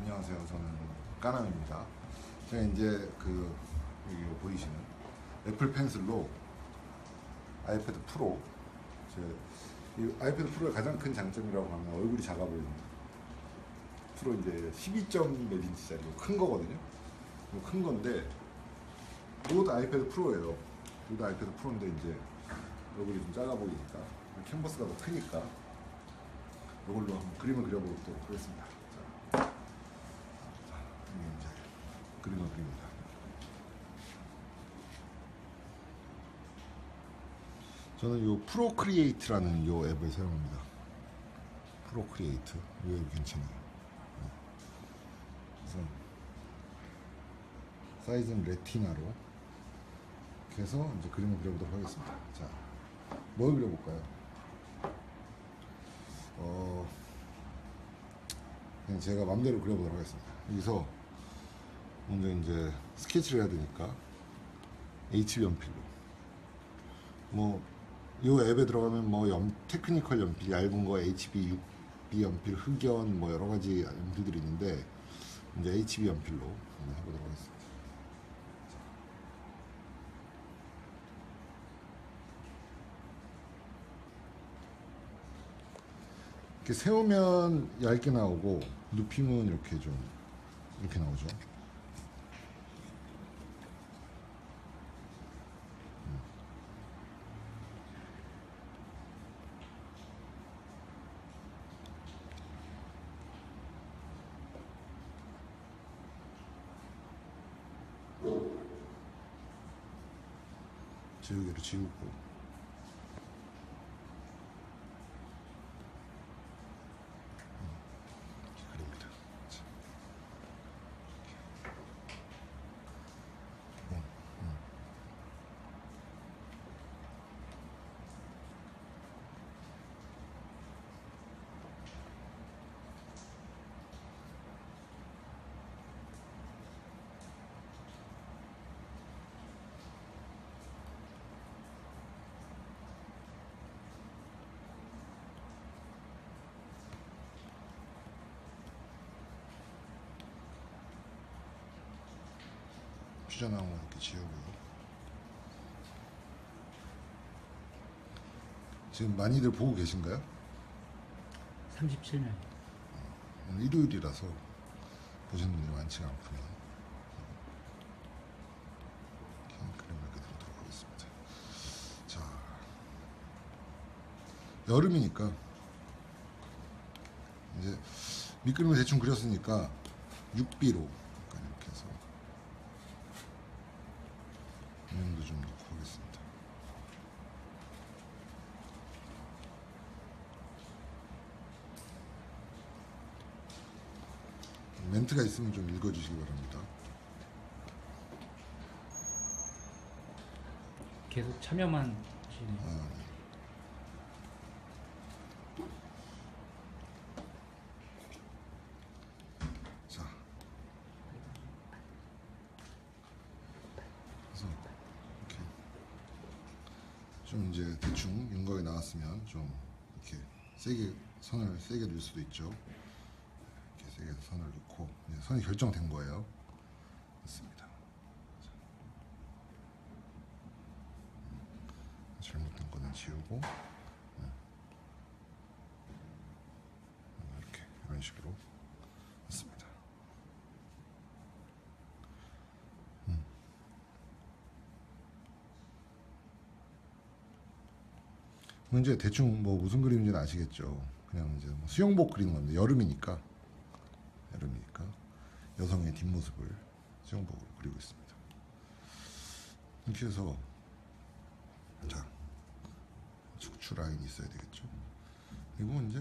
안녕하세요. 저는 까남입니다. 제가 이제 여기 보이시는 애플 펜슬로 아이패드 프로, 이 아이패드 프로의 가장 큰 장점이라고 하면 얼굴이 작아 보이는 프로 이제 12점 몇 인치짜리 큰 거거든요. 이거 큰 건데 이것도 아이패드 프로예요. 이것도 아이패드 프로인데 이제 얼굴이 좀 작아 보이니까 캔버스가 더 크니까 이걸로 한번 그림을 그려보도록 하겠습니다. 이게 이제 그림을 그립니다. 저는 요 프로크리에이트라는 요 앱을 사용합니다. 프로크리에이트 이 앱이 괜찮아요. 그래서 사이즈는 레티나로 이렇게 해서 이제 그림을 그려보도록 하겠습니다. 자, 뭘 그려볼까요? 그냥 제가 맘대로 그려보도록 하겠습니다. 여기서 먼저 이제 스케치를 해야 되니까 HB 연필로, 요 앱에 들어가면 테크니컬 연필, 얇은 거 HB, 6B 연필, 흑연, 여러 가지 연필들이 있는데 이제 HB 연필로 한번 해보도록 하겠습니다. 이렇게 세우면 얇게 나오고 눕히면 이렇게 좀 이렇게 나오죠. 지우개로 지우고 그립니다. 퓨전하고 이렇게 지우고요. 지금 많이들 보고 계신가요? 37명. 오늘 일요일이라서 보시는 분들이 많지가 않군요. 그림을 그리도록 하겠습니다. 자, 여름이니까 이제 밑그림을 대충 그렸으니까 6B로 이렇게 해서 인형도 좀 넣고 하겠습니다. 멘트가 있으면 좀 읽어주시기 바랍니다. 계속 참여만 하시네요. 네. 자, 그래서 이렇게 좀 이제 대충 윤곽이 나왔으면 좀 이렇게 선을 세게 넣을 수도 있죠. 이렇게 세게 선을 넣고 이제 선이 결정된 거예요. 됐습니다. 잘못된 거는 지우고 이렇게 이런 식으로 했습니다. 이제 대충 무슨 그림인지는 아시겠죠? 그냥 이제 수영복 그리는 건데 여름이니까 여성의 뒷모습을 수영복으로 그리고 있습니다. 이렇게 해서 자, 척추 라인이 있어야 되겠죠. 그리고 이제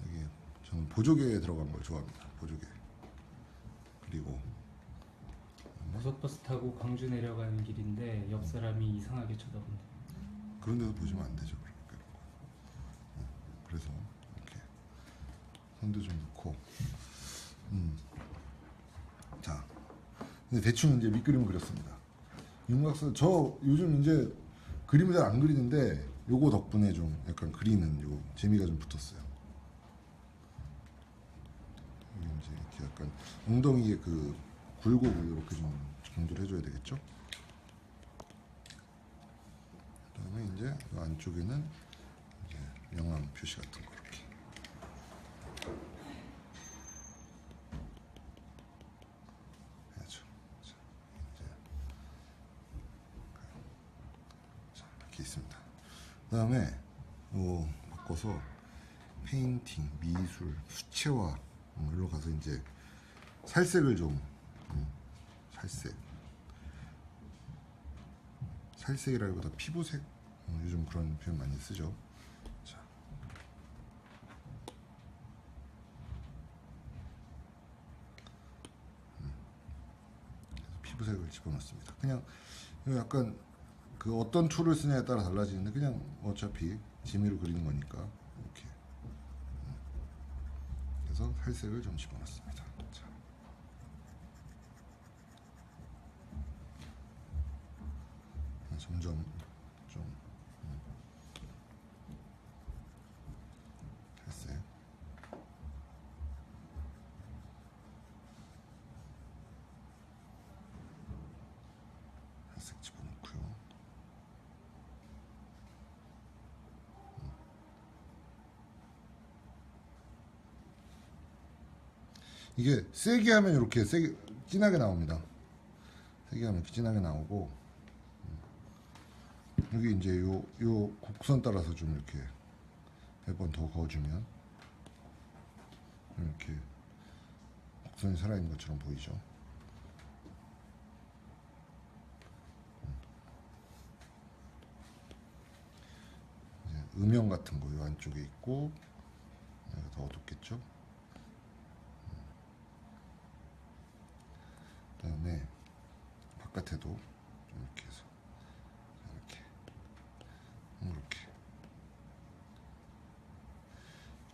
여기 저는 보조개에 들어간 걸 좋아합니다. 보조개. 그리고 고속버스 타고 광주 내려가는 길인데 옆 사람이 이상하게 쳐다본다. 그런 데서 보시면 안 되죠. 그런 거. 그래서 이렇게 손도 좀 넣고 자, 이제 대충 이제 밑그림을 그렸습니다. 윤곽선 저 요즘 이제 그림을 잘 안 그리는데 요거 덕분에 좀 약간 그리는 요 재미가 좀 붙었어요. 이제 이렇게 약간 엉덩이에 그 굴곡을 이렇게 좀 강조를 해줘야 되겠죠. 그다음에 이제 이 안쪽에는 이제 명암 표시 같은 거 이렇게. 해야죠. 자, 이제 이렇게 있습니다. 그다음에 바꿔서 페인팅, 미술, 수채화 이리로 가서 이제 살색을 좀 살색이라기보다 피부색 요즘 그런 표현 많이 쓰죠. 자, 피부색을 집어넣습니다. 그냥 약간 그 어떤 툴을 쓰냐에 따라 달라지는데 그냥 어차피 재미로 그리는 거니까 이렇게 그래서 살색을 좀 집어넣습니다. 자. 점점 좀 살색 집어넣고요. 이게 세게 하면 이렇게 세게 진하게 나옵니다. 세게 하면 이렇게 진하게 나오고 여기 이제 요 곡선 따라서 좀 이렇게 몇 번 더 그어주면 이렇게 곡선이 살아있는 것처럼 보이죠. 이제 음영 같은 거 요 안쪽에 있고 여기가 더 어둡겠죠. 그다음에 바깥에도 좀 이렇게 해서 이렇게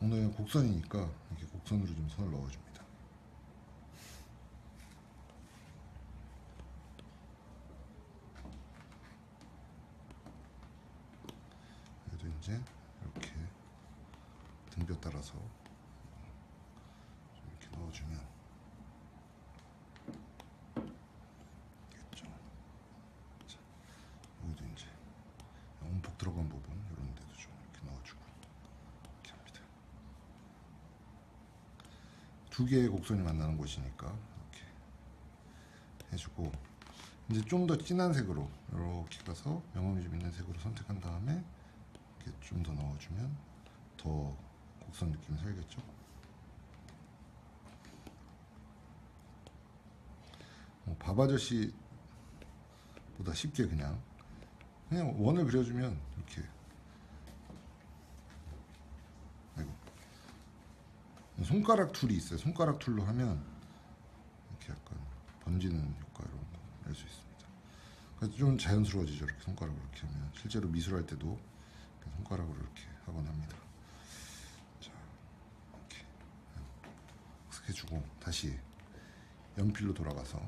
엉덩이가 곡선이니까 이렇게 곡선으로 좀 선을 넣어줍니다. 그래도 이제 이렇게 등뼈 따라서 이렇게 넣어주면 되겠죠. 자, 여기도 이제 움푹 들어간 부분 이런 데도 좀 이렇게 넣어주고 이렇게 합니다. 두 개의 곡선이 만나는 곳이니까 이렇게 해주고 이제 좀 더 진한 색으로 이렇게 가서 명암이 좀 있는 색으로 선택한 다음에 이렇게 좀 더 넣어주면 더 곡선 느낌이 살겠죠. 밥 아저씨보다 쉽게 그냥 원을 그려주면 이렇게 아이고 손가락 툴이 있어요. 손가락 툴로 하면 이렇게 약간 번지는 효과로 낼 수 있습니다. 그래서 좀 자연스러워지죠. 이렇게 손가락으로 이렇게 하면 실제로 미술할 때도 손가락으로 이렇게 하곤 합니다. 자, 이렇게 해주고 다시 연필로 돌아가서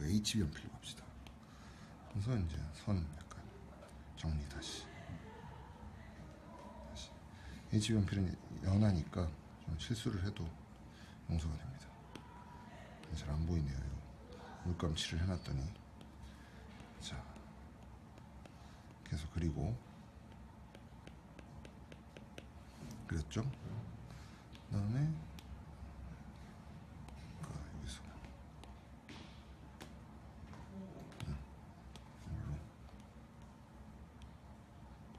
HB 연필로 갑시다. 그래서 이제 선 약간 정리 다시 HB 연필은 연하니까 좀 실수를 해도 용서가 됩니다. 잘 안 보이네요. 물감 칠을 해놨더니 자 계속 그리고 그렸죠. 그다음에 여기서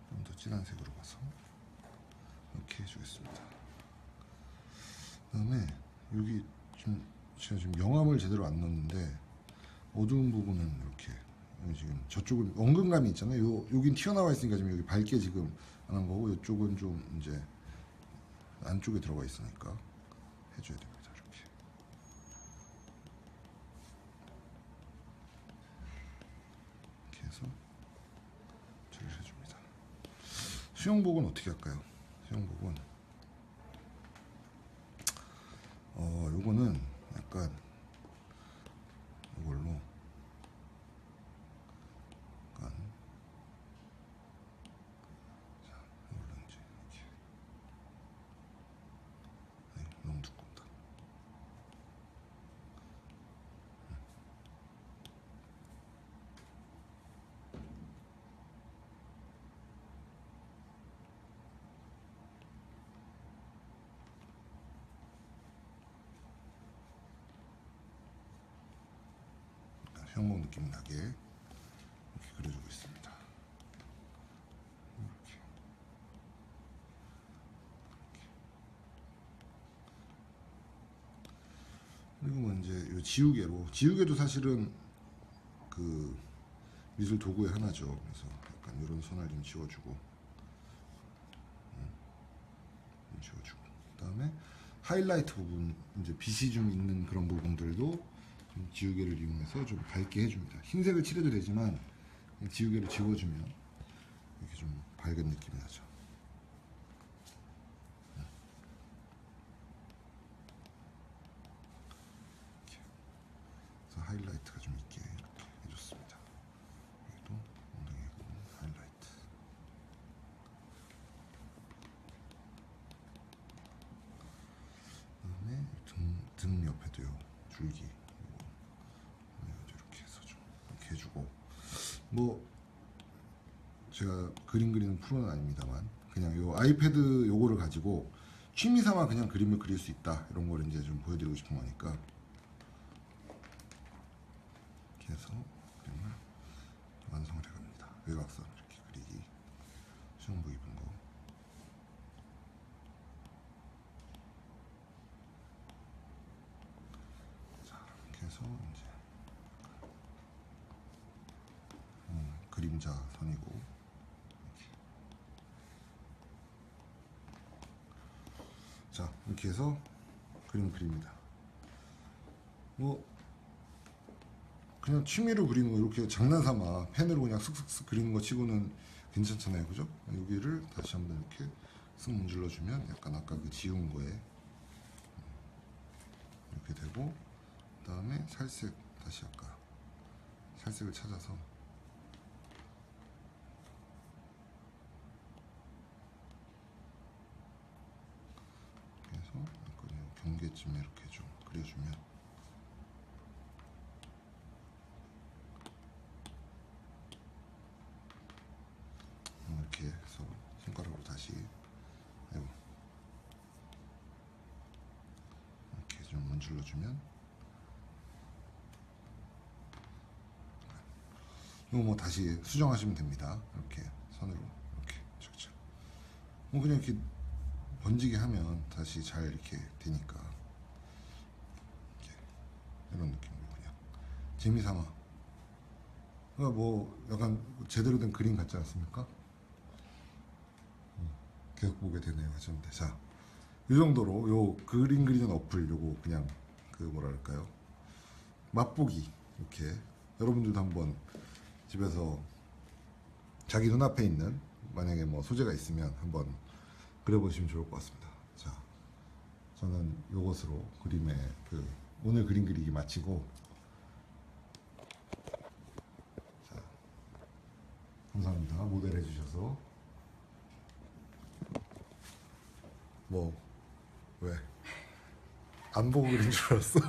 좀 더 진한 색으로 가서 이렇게 해주겠습니다. 그다음에 여기 제가 지금 영암을 제대로 안 넣었는데 어두운 부분은 이렇게 지금 저쪽은 원근감이 있잖아요. 여긴 튀어나와 있으니까 지금 여기 밝게 지금 안 한 거고 이쪽은 좀 이제 안쪽에 들어가 있으니까 해줘야 됩니다. 이렇게 해서 처리를 해줍니다. 수영복은 어떻게 할까요? 수영복은 요거는 약간 이걸로 약간 자 이걸로 이제 이렇게 아이고 평범 느낌 나게 이렇게 그려주고 있습니다. 이렇게. 그리고 뭐 이제 이 지우개도 사실은 그 미술 도구의 하나죠. 그래서 약간 이런 선을 좀 지워주고, 좀 지워주고. 그다음에 하이라이트 부분, 이제 빛이 좀 있는 그런 부분들도 좀 지우개를 이용해서 좀 밝게 해줍니다. 흰색을 칠해도 되지만 그냥 지우개로 지워주면 이렇게 좀 밝은 느낌이 나죠. 그래서 하이라이트가 좀 있게 이렇게 해줬습니다. 여기도 엉덩이에 하이라이트. 그다음에 등 옆에도요 줄기 이렇게 해서 좀 이렇게 해주고, 뭐 제가 그림 그리는 프로는 아닙니다만 그냥 요 아이패드 요거를 가지고 취미 삼아 그냥 그림을 그릴 수 있다, 이런 걸 이제 좀 보여드리고 싶은 거니까 이렇게 해서 그림을 완성을 해갑니다. 외곽선 이렇게 그리기, 수영복 입은 거. 자, 이렇게 해서 이제 그림자 선이고, 자 이렇게 해서 그림 그립니다. 뭐 그냥 취미로 그리는 거, 이렇게 장난삼아 펜으로 그냥 슥슥슥 그리는 거 치고는 괜찮잖아요, 그죠? 여기를 다시 한번 이렇게 쓱 문질러주면 약간 아까 그 지운 거에 이렇게 되고, 그 다음에 살색, 다시 아까 살색을 찾아서 그래서 약간 경계쯤에 이렇게 좀 그려주면, 이렇게 해서 손가락으로 다시, 아이고, 이렇게 좀 문질러주면, 이거 뭐 다시 수정하시면 됩니다. 이렇게 선으로 이렇게 착착. 뭐 그냥 이렇게 번지게 하면 다시 잘 이렇게 되니까, 이렇게 이런 느낌으로 그냥 재미삼아. 그러니까 뭐 약간 제대로 된 그림 같지 않습니까? 계속 보게 되네요. 하셨는데, 자, 이 정도로 요 그림 그리는 어플 요거 그냥 그 뭐랄까요, 맛보기, 이렇게 여러분들도 한번 집에서 자기 눈앞에 있는 만약에 뭐 소재가 있으면 한번 그려보시면 좋을 것 같습니다. 자, 저는 요것으로 그림의 그 오늘 그림 그리기 마치고, 자, 감사합니다. 모델 해주셔서. 뭐 왜? 안 보고 그린 줄 알았어?